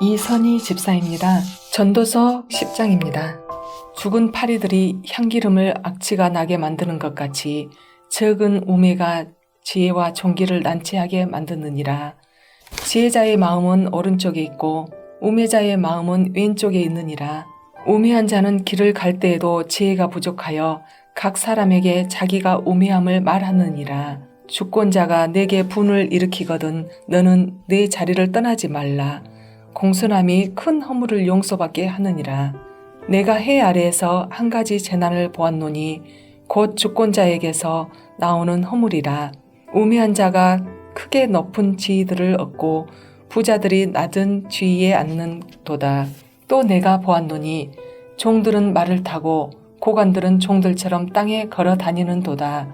이선희 집사입니다. 전도서 10장입니다. 죽은 파리들이 향기름을 악취가 나게 만드는 것 같이 적은 우매가 지혜와 존귀를 난처하게 만드느니라. 지혜자의 마음은 오른쪽에 있고 우매자의 마음은 왼쪽에 있느니라. 우매한 자는 길을 갈 때에도 지혜가 부족하여 각 사람에게 자기가 우매함을 말하느니라. 주권자가 내게 분을 일으키거든 너는 내 자리를 떠나지 말라. 공손함이 큰 허물을 용서받게 하느니라. 내가 해 아래에서 한 가지 재난을 보았노니 곧 주권자에게서 나오는 허물이라. 우매한 자가 크게 높은 지위들을 얻고 부자들이 낮은 지위에 앉는도다. 또 내가 보았노니 종들은 말을 타고 고관들은 종들처럼 땅에 걸어 다니는도다.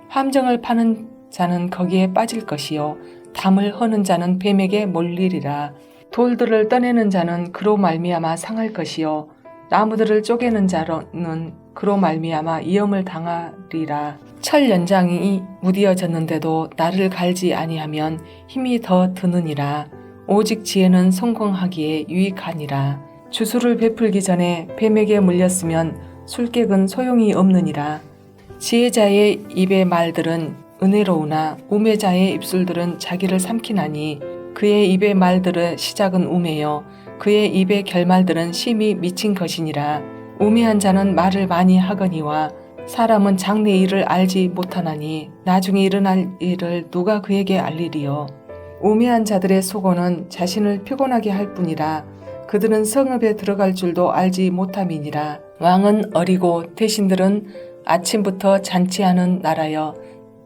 함정을 파는 자는 거기에 빠질 것이요 담을 허는 자는 뱀에게 몰리리라. 돌들을 떠내는 자는 그로 말미암아 상할 것이요 나무들을 쪼개는 자는 그로 말미암아 위험을 당하리라. 철 연장이 무디어졌는데도 나를 갈지 아니하면 힘이 더 드느니라. 오직 지혜는 성공하기에 유익하니라. 주술을 베풀기 전에 뱀에게 물렸으면 술객은 소용이 없느니라. 지혜자의 입의 말들은 은혜로우나 우매자의 입술들은 자기를 삼키나니 그의 입의 말들의 시작은 우매요 그의 입의 결말들은 심히 미친 것이니라. 우매한 자는 말을 많이 하거니와 사람은 장래 일을 알지 못하나니 나중에 일어날 일을 누가 그에게 알리리요. 우매한 자들의 속어는 자신을 피곤하게 할 뿐이라. 그들은 성읍에 들어갈 줄도 알지 못함이니라. 왕은 어리고 대신들은 아침부터 잔치하는 나라여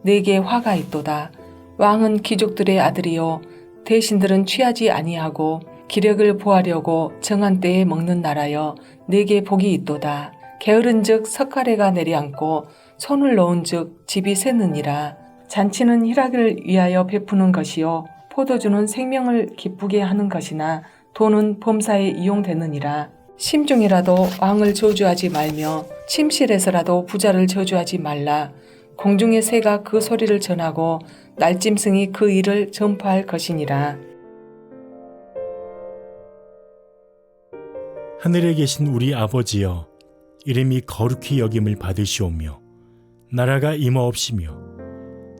내게 화가 있도다. 왕은 귀족들의 아들이요 대신들은 취하지 아니하고 기력을 보하려고 정한 때에 먹는 나라여 내게 복이 있도다. 게으른즉 석가래가 내려앉고 손을 놓은즉 집이 새느니라. 잔치는 희락을 위하여 베푸는 것이요 포도주는 생명을 기쁘게 하는 것이나 돈은 범사에 이용되느니라. 심중이라도 왕을 저주하지 말며 침실에서라도 부자를 저주하지 말라. 공중의 새가 그 소리를 전하고 날짐승이 그 일을 전파할 것이니라. 하늘에 계신 우리 아버지여, 이름이 거룩히 여김을 받으시오며 나라가 임하옵시며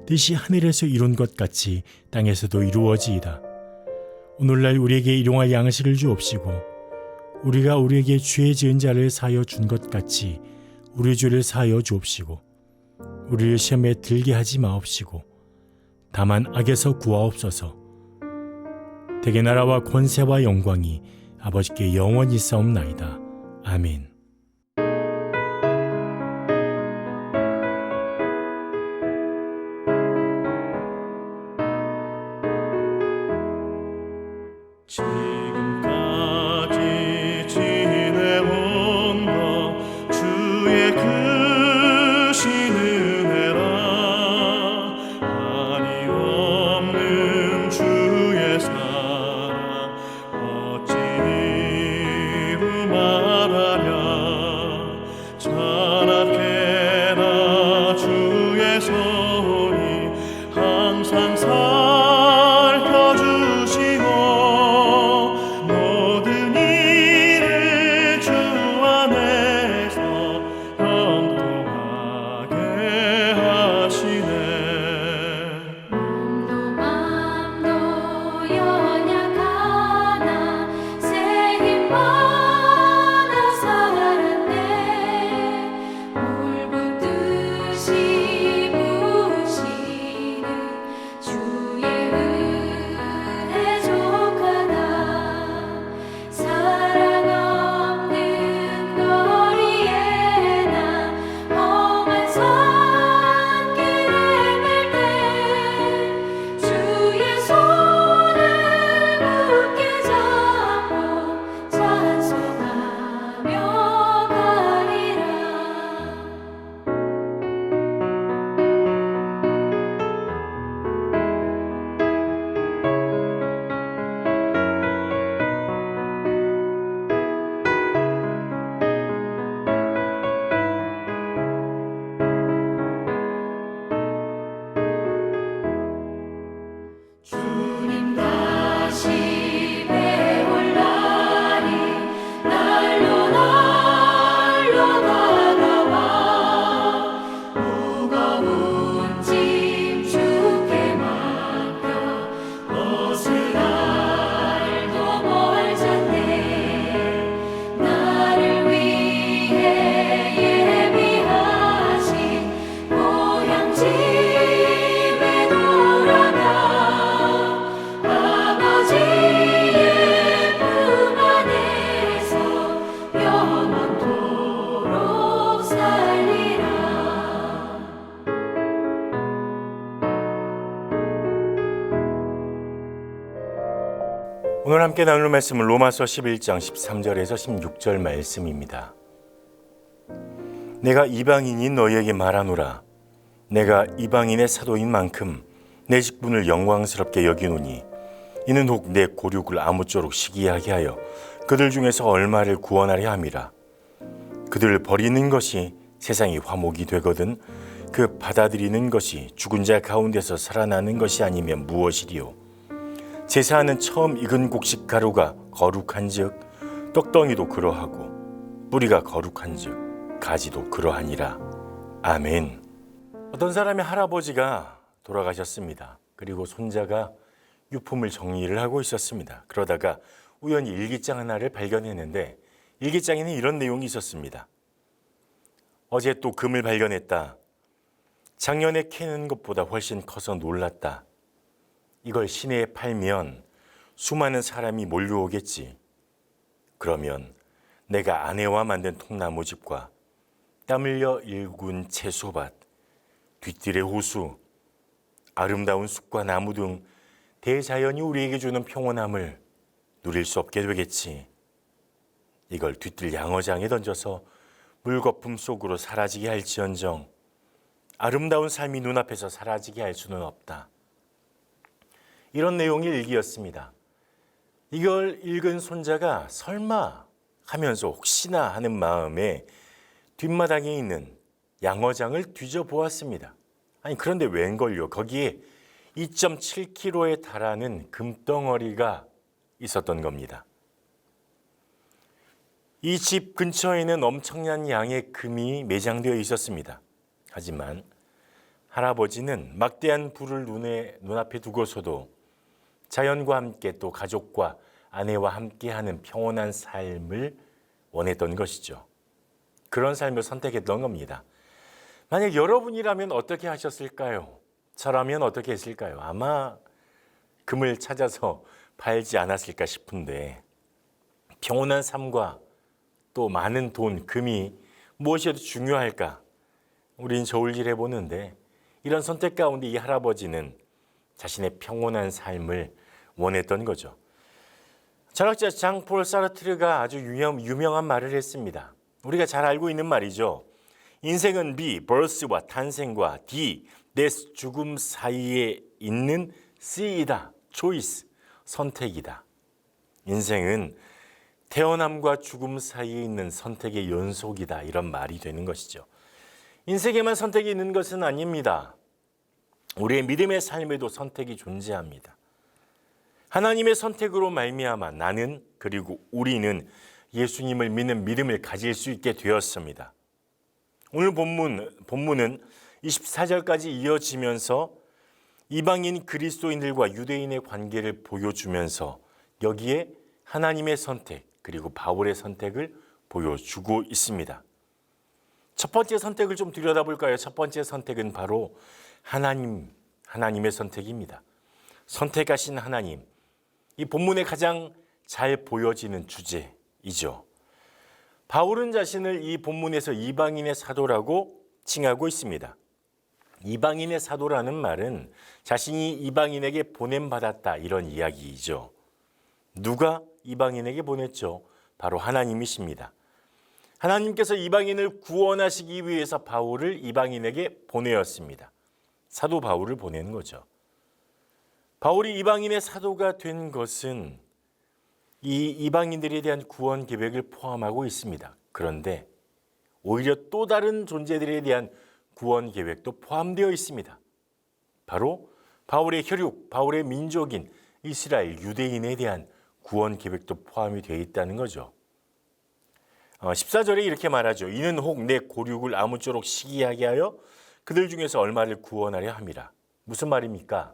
뜻이 하늘에서 이룬 것 같이 땅에서도 이루어지이다. 오늘날 우리에게 일용할 양식을 주옵시고 우리가 우리에게 죄 지은 자를 사하여 준 것 같이 우리 죄를 사하여 주옵시고 우리를 시험에 들게 하지 마옵시고 다만 악에서 구하옵소서. 대개 나라와 권세와 영광이 아버지께 영원히 있사옵나이다. 아멘. 지금까지 지내온 것 주의 크신 은혜라. 한이 없는 주의 사랑 어찌 이루 말하랴. 오늘 함께 나눌 말씀은 로마서 11장 13절에서 16절 말씀입니다. 내가 이방인인 너희에게 말하노라. 내가 이방인의 사도인 만큼 내 직분을 영광스럽게 여기노니 이는 혹 내 고륙을 아무쪼록 시기하게 하여 그들 중에서 얼마를 구원하려 함이라. 그들을 버리는 것이 세상이 화목이 되거든 그 받아들이는 것이 죽은 자 가운데서 살아나는 것이 아니면 무엇이리요. 제사하는 처음 익은 곡식 가루가 거룩한즉 떡덩이도 그러하고 뿌리가 거룩한즉 가지도 그러하니라. 아멘. 어떤 사람의 할아버지가 돌아가셨습니다. 그리고 손자가 유품을 정리를 하고 있었습니다. 그러다가 우연히 일기장 하나를 발견했는데 일기장에는 이런 내용이 있었습니다. 어제 또 금을 발견했다. 작년에 캐는 것보다 훨씬 커서 놀랐다. 이걸 시내에 팔면 수많은 사람이 몰려오겠지. 그러면 내가 아내와 만든 통나무집과 땀 흘려 일군 채소밭, 뒷뜰의 호수, 아름다운 숲과 나무 등 대자연이 우리에게 주는 평온함을 누릴 수 없게 되겠지. 이걸 뒷뜰 양어장에 던져서 물거품 속으로 사라지게 할지언정 아름다운 삶이 눈앞에서 사라지게 할 수는 없다. 이런 내용의 일기였습니다. 이걸 읽은 손자가 설마 하면서 혹시나 하는 마음에 뒷마당에 있는 양어장을 뒤져보았습니다. 아니 그런데 웬걸요. 거기에 2.7kg에 달하는 금덩어리가 있었던 겁니다. 이 집 근처에는 엄청난 양의 금이 매장되어 있었습니다. 하지만 할아버지는 막대한 부를 눈앞에 두고서도 자연과 함께 또 가족과 아내와 함께하는 평온한 삶을 원했던 것이죠. 그런 삶을 선택했던 겁니다. 만약 여러분이라면 어떻게 하셨을까요? 저라면 어떻게 했을까요? 아마 금을 찾아서 팔지 않았을까 싶은데 평온한 삶과 또 많은 돈, 금이 무엇이 더 중요할까? 우린 저울질 해보는데 이런 선택 가운데 이 할아버지는 자신의 평온한 삶을 원했던 거죠. 철학자 장폴 사르트르가 아주 유명한 말을 했습니다. 우리가 잘 알고 있는 말이죠. 인생은 B, birth와 탄생과 D, death, 죽음 사이에 있는 C이다. choice, 선택이다. 인생은 태어남과 죽음 사이에 있는 선택의 연속이다. 이런 말이 되는 것이죠. 인생에만 선택이 있는 것은 아닙니다. 우리의 믿음의 삶에도 선택이 존재합니다. 하나님의 선택으로 말미암아 나는 그리고 우리는 예수님을 믿는 믿음을 가질 수 있게 되었습니다. 오늘 본문은 24절까지 이어지면서 이방인 그리스도인들과 유대인의 관계를 보여주면서 여기에 하나님의 선택 그리고 바울의 선택을 보여주고 있습니다. 첫 번째 선택을 좀 들여다볼까요? 첫 번째 선택은 바로 하나님의 선택입니다. 선택하신 하나님, 이 본문에 가장 잘 보여지는 주제이죠. 바울은 자신을 이 본문에서 이방인의 사도라고 칭하고 있습니다. 이방인의 사도라는 말은 자신이 이방인에게 보냄받았다 이런 이야기이죠. 누가 이방인에게 보냈죠? 바로 하나님이십니다. 하나님께서 이방인을 구원하시기 위해서 바울을 이방인에게 보내었습니다. 사도 바울을 보내는 거죠. 바울이 이방인의 사도가 된 것은 이 이방인들에 대한 구원 계획을 포함하고 있습니다. 그런데 오히려 또 다른 존재들에 대한 구원 계획도 포함되어 있습니다. 바로 바울의 혈육, 바울의 민족인 이스라엘 유대인에 대한 구원 계획도 포함이 되어 있다는 거죠. 14절에 이렇게 말하죠. 이는 혹 내 고륙을 아무쪼록 시기하게 하여 그들 중에서 얼마를 구원하려 함이라. 무슨 말입니까?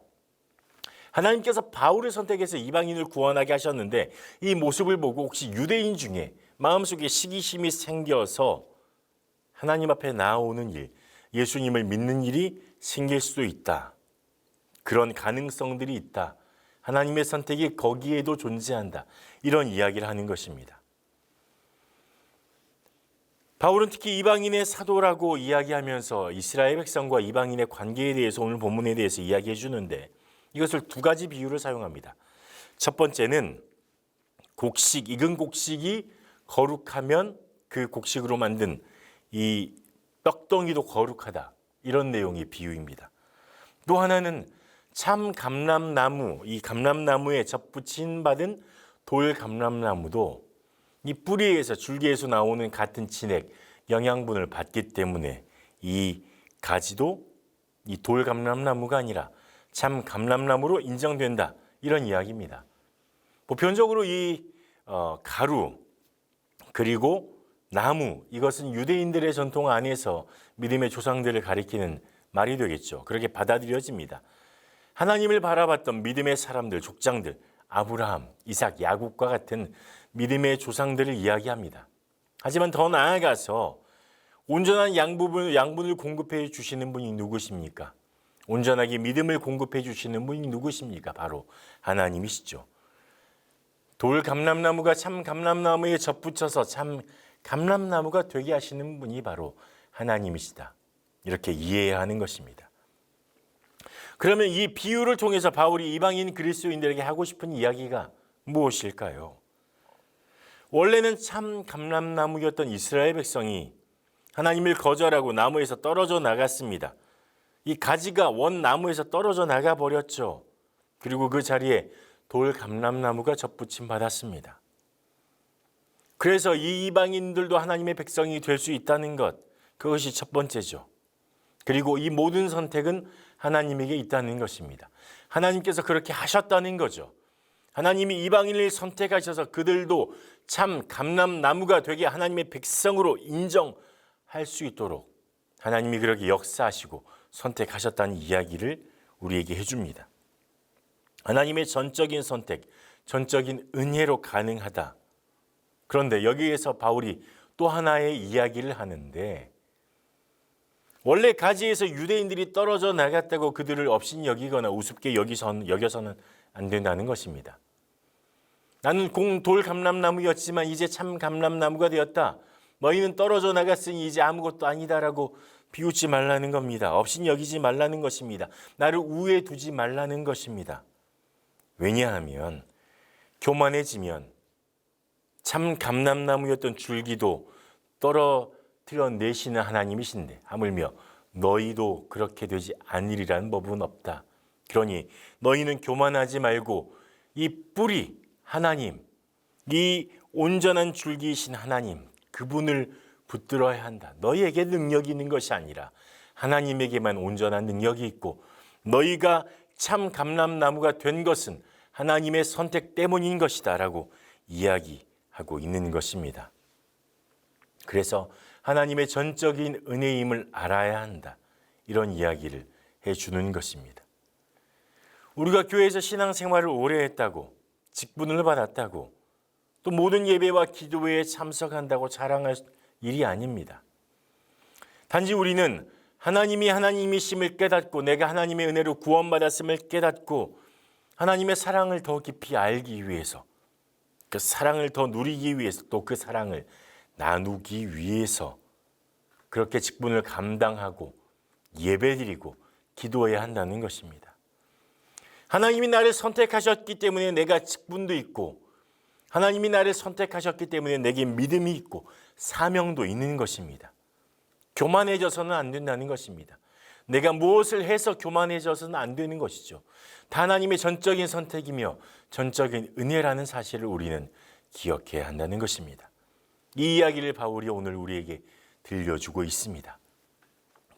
하나님께서 바울을 선택해서 이방인을 구원하게 하셨는데 이 모습을 보고 혹시 유대인 중에 마음속에 시기심이 생겨서 하나님 앞에 나아오는 일, 예수님을 믿는 일이 생길 수도 있다. 그런 가능성들이 있다. 하나님의 선택이 거기에도 존재한다. 이런 이야기를 하는 것입니다. 바울은 특히 이방인의 사도라고 이야기하면서 이스라엘 백성과 이방인의 관계에 대해서 오늘 본문에 대해서 이야기해 주는데 이것을 두 가지 비유를 사용합니다. 첫 번째는 곡식, 익은 곡식이 거룩하면 그 곡식으로 만든 이 떡덩이도 거룩하다. 이런 내용의 비유입니다. 또 하나는 참 감람나무, 이 감람나무에 접붙임 받은 돌 감람나무도 이 뿌리에서 줄기에서 나오는 같은 진액, 영양분을 받기 때문에 이 가지도 이 돌 감람나무가 아니라 참 감람나무로 인정된다. 이런 이야기입니다. 보편적으로 이 가루 그리고 나무, 이것은 유대인들의 전통 안에서 믿음의 조상들을 가리키는 말이 되겠죠. 그렇게 받아들여집니다. 하나님을 바라봤던 믿음의 사람들, 족장들, 아브라함, 이삭, 야곱과 같은 믿음의 조상들을 이야기합니다. 하지만 더 나아가서 온전한 양분을 공급해 주시는 분이 누구십니까? 온전하게 믿음을 공급해 주시는 분이 누구십니까? 바로 하나님이시죠. 돌 감람나무가 참 감람나무에 접붙여서 참 감람나무가 되게 하시는 분이 바로 하나님이시다. 이렇게 이해해야 하는 것입니다. 그러면 이 비유를 통해서 바울이 이방인 그리스도인들에게 하고 싶은 이야기가 무엇일까요? 원래는 참 감람나무였던 이스라엘 백성이 하나님을 거절하고 나무에서 떨어져 나갔습니다. 이 가지가 원 나무에서 떨어져 나가 버렸죠. 그리고 그 자리에 돌 감람나무가 접붙임 받았습니다. 그래서 이 이방인들도 하나님의 백성이 될 수 있다는 것, 그것이 첫 번째죠. 그리고 이 모든 선택은 하나님에게 있다는 것입니다. 하나님께서 그렇게 하셨다는 거죠. 하나님이 이방인을 선택하셔서 그들도 참 감람나무가 되게 하나님의 백성으로 인정할 수 있도록 하나님이 그렇게 역사하시고 선택하셨다는 이야기를 우리에게 해줍니다. 하나님의 전적인 선택, 전적인 은혜로 가능하다. 그런데 여기에서 바울이 또 하나의 이야기를 하는데, 원래 가지에서 유대인들이 떨어져 나갔다고 그들을 업신 여기거나 우습게 여겨서는 안 된다는 것입니다. 나는 돌 감람나무였지만 이제 참 감람나무가 되었다. 너희는 떨어져 나갔으니 이제 아무것도 아니다라고 비웃지 말라는 겁니다. 업신 여기지 말라는 것입니다. 나를 우위에 두지 말라는 것입니다. 왜냐하면 교만해지면 참 감람나무였던 줄기도 떨어뜨려 내시는 하나님이신데 하물며 너희도 그렇게 되지 않으리라는 법은 없다. 그러니 너희는 교만하지 말고 이 뿌리 하나님, 이 온전한 줄기이신 하나님, 그분을 붙들어야 한다. 너희에게 능력이 있는 것이 아니라 하나님에게만 온전한 능력이 있고 너희가 참 감람나무가 된 것은 하나님의 선택 때문인 것이다 라고 이야기하고 있는 것입니다. 그래서 하나님의 전적인 은혜임을 알아야 한다. 이런 이야기를 해주는 것입니다. 우리가 교회에서 신앙생활을 오래 했다고, 직분을 받았다고, 또 모든 예배와 기도회에 참석한다고 자랑할 일이 아닙니다. 단지 우리는 하나님이 하나님이심을 깨닫고 내가 하나님의 은혜로 구원받았음을 깨닫고 하나님의 사랑을 더 깊이 알기 위해서, 그 사랑을 더 누리기 위해서, 또 그 사랑을 나누기 위해서 그렇게 직분을 감당하고 예배드리고 기도해야 한다는 것입니다. 하나님이 나를 선택하셨기 때문에 내가 직분도 있고 하나님이 나를 선택하셨기 때문에 내게 믿음이 있고 사명도 있는 것입니다. 교만해져서는 안 된다는 것입니다. 내가 무엇을 해서 교만해져서는 안 되는 것이죠. 다 하나님의 전적인 선택이며 전적인 은혜라는 사실을 우리는 기억해야 한다는 것입니다. 이 이야기를 바울이 오늘 우리에게 들려주고 있습니다.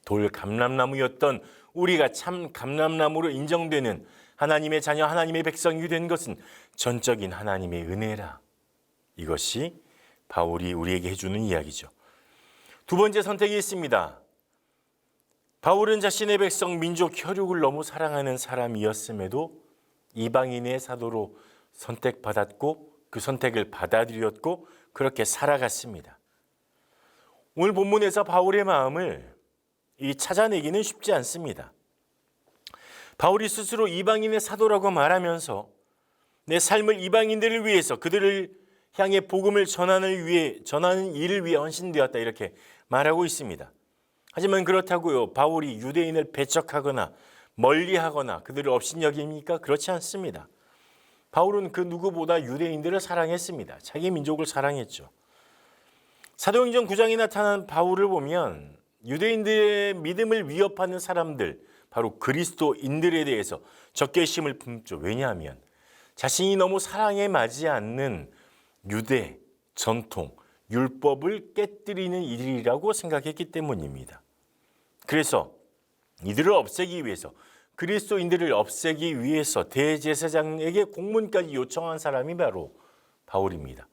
돌 감람나무였던 우리가 참 감람나무로 인정되는 하나님의 자녀, 하나님의 백성이 된 것은 전적인 하나님의 은혜라. 이것이 바울이 우리에게 해주는 이야기죠. 두 번째 선택이 있습니다. 바울은 자신의 백성, 민족, 혈육을 너무 사랑하는 사람이었음에도 이방인의 사도로 선택받았고 그 선택을 받아들였고 그렇게 살아갔습니다. 오늘 본문에서 바울의 마음을 찾아내기는 쉽지 않습니다. 바울이 스스로 이방인의 사도라고 말하면서 내 삶을 이방인들을 위해서 그들을 향해 복음을 전하는 일을 위해 헌신되었다 이렇게 말하고 있습니다. 하지만 그렇다고요, 바울이 유대인을 배척하거나 멀리하거나 그들을 업신여깁니까? 그렇지 않습니다. 바울은 그 누구보다 유대인들을 사랑했습니다. 자기 민족을 사랑했죠. 사도행전 9장에 나타난 바울을 보면 유대인들의 믿음을 위협하는 사람들, 바로 그리스도인들에 대해서 적개심을 품죠. 왜냐하면 자신이 너무 사랑에 맞지 않는 유대, 전통, 율법을 깨뜨리는 일이라고 생각했기 때문입니다. 그래서 이들을 없애기 위해서, 그리스도인들을 없애기 위해서 대제사장에게 공문까지 요청한 사람이 바로 바울입니다.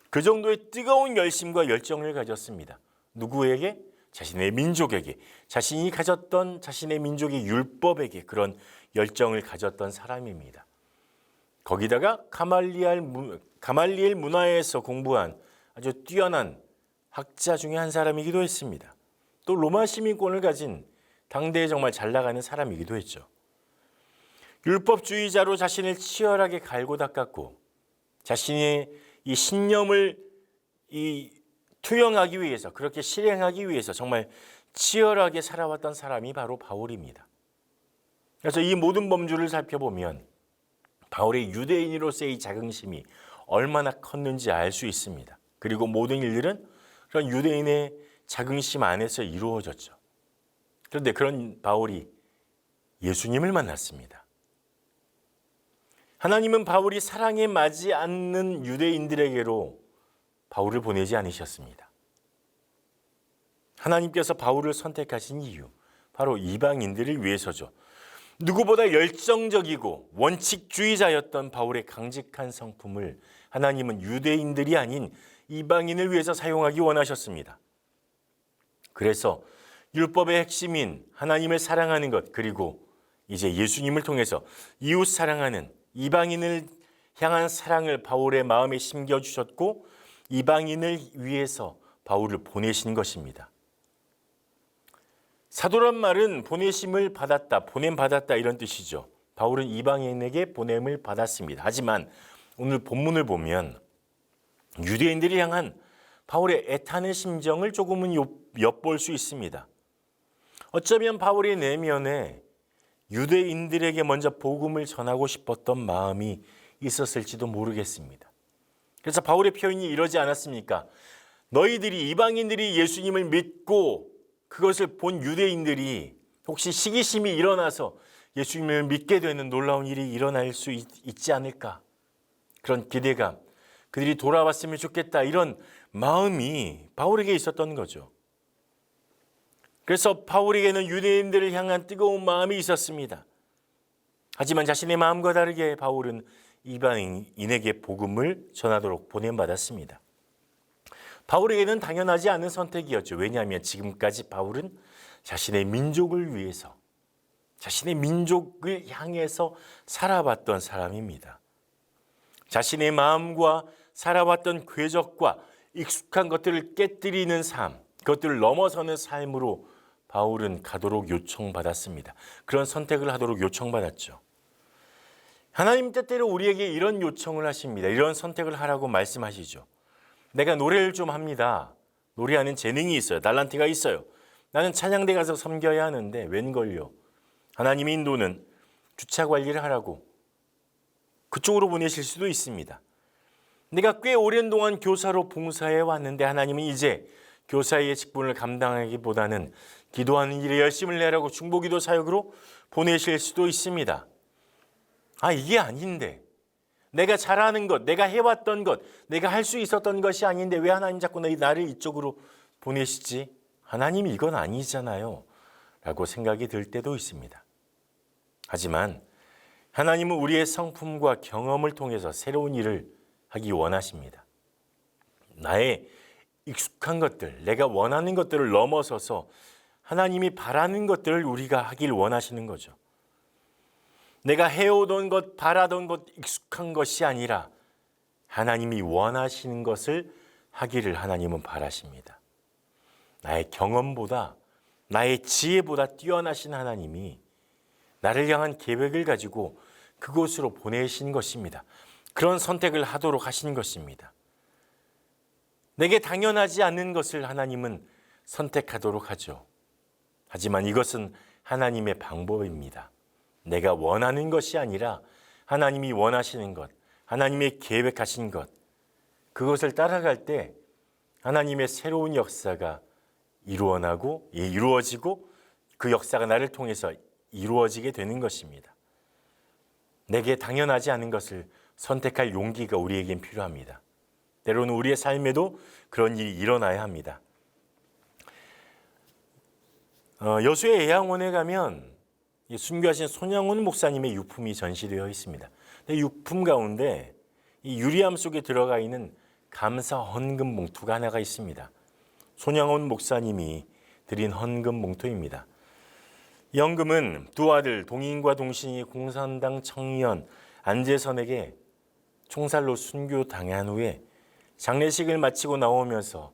그 정도의 뜨거운 열심과 열정을 가졌습니다. 누구에게? 자신의 민족에게, 자신이 가졌던 자신의 민족의 율법에게 그런 열정을 가졌던 사람입니다. 거기다가 가말리엘 문화에서 공부한 아주 뛰어난 학자 중에 한 사람이기도 했습니다. 또 로마 시민권을 가진 당대에 정말 잘 나가는 사람이기도 했죠. 율법주의자로 자신을 치열하게 갈고 닦았고 자신의 이 신념을 투영하기 위해서, 그렇게 실행하기 위해서 정말 치열하게 살아왔던 사람이 바로 바울입니다. 그래서 이 모든 범주를 살펴보면 바울의 유대인으로서의 자긍심이 얼마나 컸는지 알 수 있습니다. 그리고 모든 일들은 그런 유대인의 자긍심 안에서 이루어졌죠. 그런데 그런 바울이 예수님을 만났습니다. 하나님은 바울이 사랑에 맞지 않는 유대인들에게로 바울을 보내지 않으셨습니다. 하나님께서 바울을 선택하신 이유, 바로 이방인들을 위해서죠. 누구보다 열정적이고 원칙주의자였던 바울의 강직한 성품을 하나님은 유대인들이 아닌 이방인을 위해서 사용하기 원하셨습니다. 그래서 율법의 핵심인 하나님을 사랑하는 것, 그리고 이제 예수님을 통해서 이웃 사랑하는 이방인을 향한 사랑을 바울의 마음에 심겨주셨고 이방인을 위해서 바울을 보내신 것입니다. 사도란 말은 보내심을 받았다, 보냄받았다 이런 뜻이죠. 바울은 이방인에게 보냄을 받았습니다. 하지만 오늘 본문을 보면 유대인들이 향한 바울의 애타는 심정을 조금은 엿볼 수 있습니다. 어쩌면 바울의 내면에 유대인들에게 먼저 복음을 전하고 싶었던 마음이 있었을지도 모르겠습니다. 그래서 바울의 표현이 이러지 않았습니까? 너희들이, 이방인들이 예수님을 믿고 그것을 본 유대인들이 혹시 시기심이 일어나서 예수님을 믿게 되는 놀라운 일이 일어날 수 있지 않을까? 그런 기대감, 그들이 돌아왔으면 좋겠다, 이런 마음이 바울에게 있었던 거죠. 그래서 바울에게는 유대인들을 향한 뜨거운 마음이 있었습니다. 하지만 자신의 마음과 다르게 바울은 이방인에게 복음을 전하도록 보냄받았습니다. 바울에게는 당연하지 않은 선택이었죠. 왜냐하면 지금까지 바울은 자신의 민족을 위해서, 자신의 민족을 향해서 살아왔던 사람입니다. 자신의 마음과 살아왔던 궤적과 익숙한 것들을 깨뜨리는 삶, 그것들을 넘어서는 삶으로 바울은 가도록 요청받았습니다. 그런 선택을 하도록 요청받았죠. 하나님 때때로 우리에게 이런 요청을 하십니다. 이런 선택을 하라고 말씀하시죠. 내가 노래를 좀 합니다. 노래하는 재능이 있어요. 달란트가 있어요. 나는 찬양대 가서 섬겨야 하는데 웬걸요. 하나님의 인도는 주차 관리를 하라고 그쪽으로 보내실 수도 있습니다. 내가 꽤 오랜 동안 교사로 봉사해 왔는데 하나님은 이제 교사의 직분을 감당하기보다는 기도하는 일에 열심을 내라고 중보기도 사역으로 보내실 수도 있습니다. 이게 아닌데, 내가 잘하는 것, 내가 해왔던 것, 내가 할 수 있었던 것이 아닌데 왜 하나님 자꾸 나를 이쪽으로 보내시지? 하나님이 이건 아니잖아요 라고 생각이 들 때도 있습니다. 하지만 하나님은 우리의 성품과 경험을 통해서 새로운 일을 하기 원하십니다. 나의 익숙한 것들, 내가 원하는 것들을 넘어서서 하나님이 바라는 것들을 우리가 하길 원하시는 거죠. 내가 해오던 것, 바라던 것, 익숙한 것이 아니라 하나님이 원하시는 것을 하기를 하나님은 바라십니다. 나의 경험보다, 나의 지혜보다 뛰어나신 하나님이 나를 향한 계획을 가지고 그곳으로 보내신 것입니다. 그런 선택을 하도록 하신 것입니다. 내게 당연하지 않는 것을 하나님은 선택하도록 하죠. 하지만 이것은 하나님의 방법입니다. 내가 원하는 것이 아니라 하나님이 원하시는 것, 하나님의 계획하신 것, 그것을 따라갈 때 하나님의 새로운 역사가 이루어지고 그 역사가 나를 통해서 이루어지게 되는 것입니다. 내게 당연하지 않은 것을 선택할 용기가 우리에겐 필요합니다. 때로는 우리의 삶에도 그런 일이 일어나야 합니다. 여수의 예양원에 가면 순교하신 손양원 목사님의 유품이 전시되어 있습니다. 유품 가운데 이 유리암 속에 들어가 있는 감사 헌금 봉투가 하나가 있습니다. 손양원 목사님이 드린 헌금 봉투입니다. 이 헌금은 두 아들 동인과 동신이 공산당 청년 안재선에게 총살로 순교당한 후에 장례식을 마치고 나오면서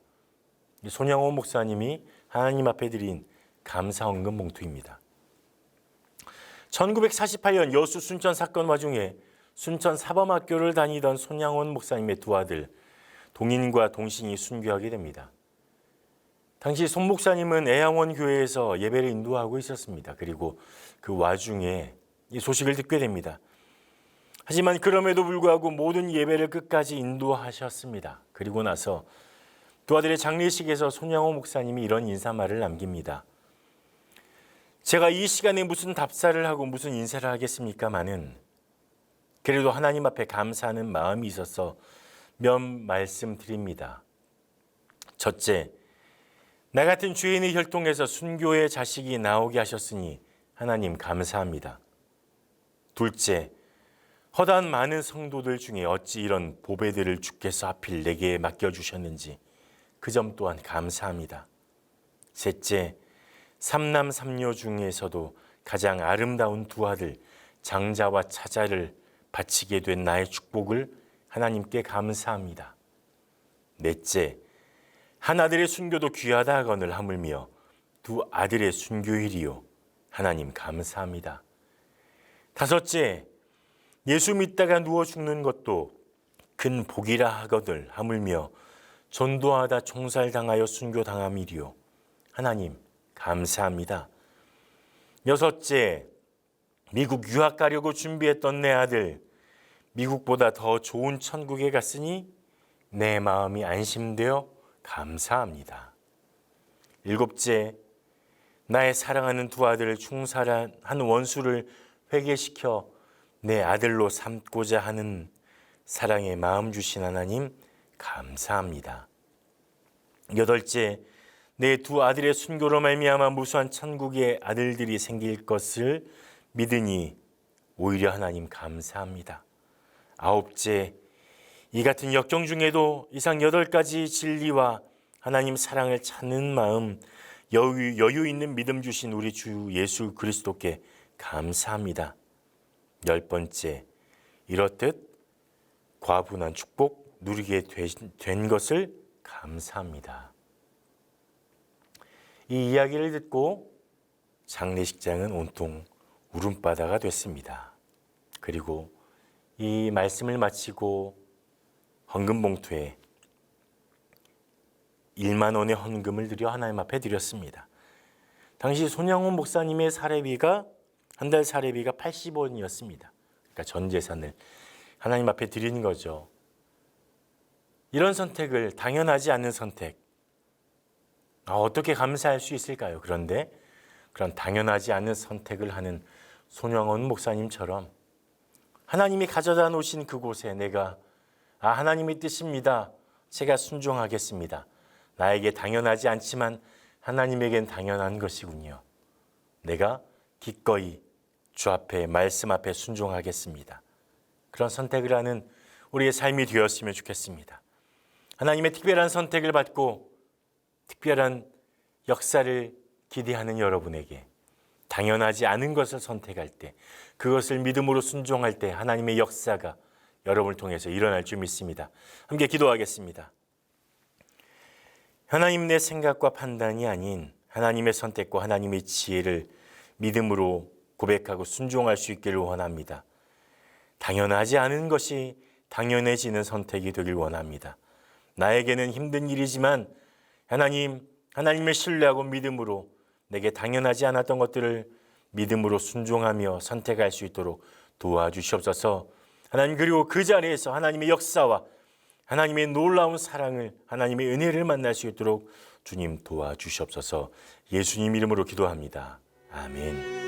손양원 목사님이 하나님 앞에 드린 감사 헌금 봉투입니다. 1948년 여수 순천 사건 와중에 순천 사범학교를 다니던 손양원 목사님의 두 아들 동인과 동신이 순교하게 됩니다. 당시 손 목사님은 애양원 교회에서 예배를 인도하고 있었습니다. 그리고 그 와중에 이 소식을 듣게 됩니다. 하지만 그럼에도 불구하고 모든 예배를 끝까지 인도하셨습니다. 그리고 나서 두 아들의 장례식에서 손양원 목사님이 이런 인사말을 남깁니다. 제가 이 시간에 무슨 답사를 하고 무슨 인사를 하겠습니까마는 그래도 하나님 앞에 감사하는 마음이 있어서 몇 말씀 드립니다. 첫째, 나 같은 죄인의 혈통에서 순교의 자식이 나오게 하셨으니 하나님 감사합니다. 둘째, 허다한 많은 성도들 중에 어찌 이런 보배들을 주께서 하필 내게 맡겨주셨는지 그 점 또한 감사합니다. 셋째, 삼남 삼녀 중에서도 가장 아름다운 두 아들 장자와 차자를 바치게 된 나의 축복을 하나님께 감사합니다. 넷째, 한 아들의 순교도 귀하다 하거늘 하물며 두 아들의 순교일이요 하나님 감사합니다. 다섯째, 예수 믿다가 누워 죽는 것도 큰 복이라 하거늘 하물며 전도하다 총살당하여 순교당함이리요 하나님 감사합니다. 여섯째, 미국 유학 가려고 준비했던 내 아들 미국보다 더 좋은 천국에 갔으니 내 마음이 안심되어 감사합니다. 일곱째, 나의 사랑하는 두 아들을 충살한 한 원수를 회개시켜 내 아들로 삼고자 하는 사랑의 마음 주신 하나님 감사합니다. 여덟째, 내 두 아들의 순교로 말미암아 무수한 천국의 아들들이 생길 것을 믿으니 오히려 하나님 감사합니다. 아홉째, 이 같은 역경 중에도 이상 8가지 진리와 하나님 사랑을 찾는 마음, 여유 있는 믿음 주신 우리 주 예수 그리스도께 감사합니다. 10번째, 이렇듯 과분한 축복 누리게 된 것을 감사합니다. 이 이야기를 듣고 장례식장은 온통 울음바다가 됐습니다. 그리고 이 말씀을 마치고 헌금 봉투에 1만 원의 헌금을 드려 하나님 앞에 드렸습니다. 당시 손양원 목사님의 사례비가 한 달 사례비가 80원이었습니다. 그러니까 전 재산을 하나님 앞에 드리는 거죠. 이런 선택을 당연하지 않은 선택. 어떻게 감사할 수 있을까요? 그런데 그런 당연하지 않은 선택을 하는 손양원 목사님처럼 하나님이 가져다 놓으신 그곳에 내가 하나님의 뜻입니다. 제가 순종하겠습니다. 나에게 당연하지 않지만 하나님에겐 당연한 것이군요. 내가 기꺼이 주 앞에 말씀 앞에 순종하겠습니다. 그런 선택을 하는 우리의 삶이 되었으면 좋겠습니다. 하나님의 특별한 선택을 받고 특별한 역사를 기대하는 여러분에게 당연하지 않은 것을 선택할 때, 그것을 믿음으로 순종할 때 하나님의 역사가 여러분을 통해서 일어날 줄 믿습니다. 함께 기도하겠습니다. 하나님, 내 생각과 판단이 아닌 하나님의 선택과 하나님의 지혜를 믿음으로 고백하고 순종할 수 있기를 원합니다. 당연하지 않은 것이 당연해지는 선택이 되길 원합니다. 나에게는 힘든 일이지만 하나님을 신뢰하고 믿음으로 내게 당연하지 않았던 것들을 믿음으로 순종하며 선택할 수 있도록 도와주시옵소서. 하나님, 그리고 그 자리에서 하나님의 역사와 하나님의 놀라운 사랑을, 하나님의 은혜를 만날 수 있도록 주님 도와주시옵소서. 예수님 이름으로 기도합니다. 아멘.